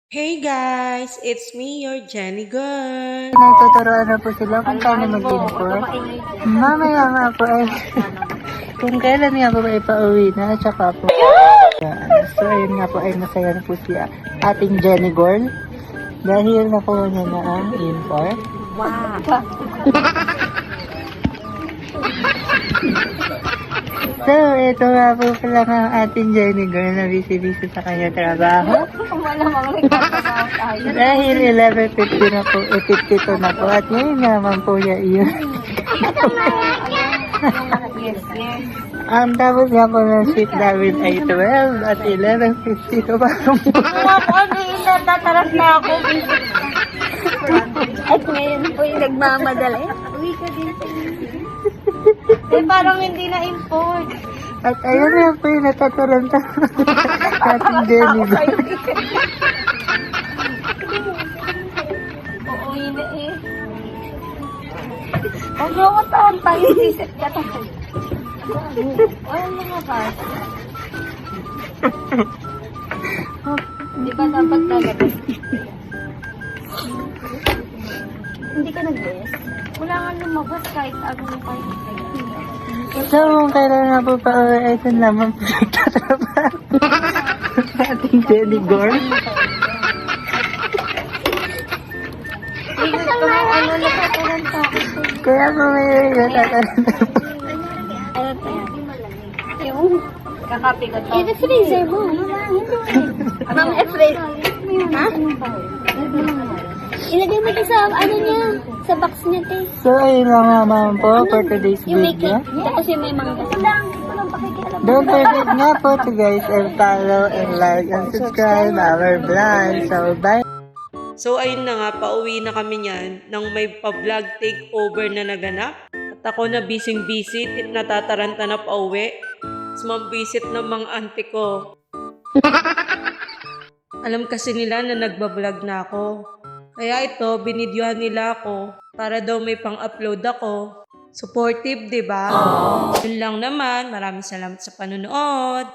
Hey guys, it's me, your Jenny girl. Nagtuturoan na po sila kung paano mag-import. Mamaya nga po ay kung kailan nga po ay pauwi na at saka po. So ayun nga po ay masaya na po si ating Jenny girl dahil nakuha niya na ang import. Wow. So ito nga po pala ang ating Jenny girl na busy-busy sa kanya trabaho. Dahil 11:50 na po, 52 na po at ngayon naman po niya iyon. Ang tapos nga po ng shift namin ay 12 at 11:50 pa po. Ano yung natataras na ako? At ngayon po yung nagmamadali. Uwi ka din. Eh, parang hindi na import. At ayun nga po yung natataranta ating Jenny girl. Uuwi na eh. Huwag mo taon tayo, isip ka tayo. Ayaw mga kas. Di ba dapat talaga? Hindi ka nag-best? Wala nga lumabas kahit ano pa yung So kung kailan nga po pauwi ay ito naman po nagtatrabaho ating Jenny girl. ano nakataranta ako. Kaya po may natataranta. Ano tayo? Yung kakapi ko to. I-freezer mo. Ma'am, i-freezer. Ha? Ilagay mo ito sa ano niya, sa box niya, te. So ayun lang naman po for today's Yung may video. cake. Tapos yung may mangga. Walang pakikialam. Don't forget nga po to guys and follow and like and subscribe our vlog. So bye! So ayun na nga, pauwi na kami niyan nang may pa-vlog takeover na naganap. At ako na busy-busy, natataranta na pauwi. Tapos mambisit ng mga auntie ko. Alam kasi nila na nagbablog na ako. Kaya ito, binidyohan nila ako para daw may pang-upload ako. Supportive, di ba? Yun lang naman. Maraming salamat sa panonood.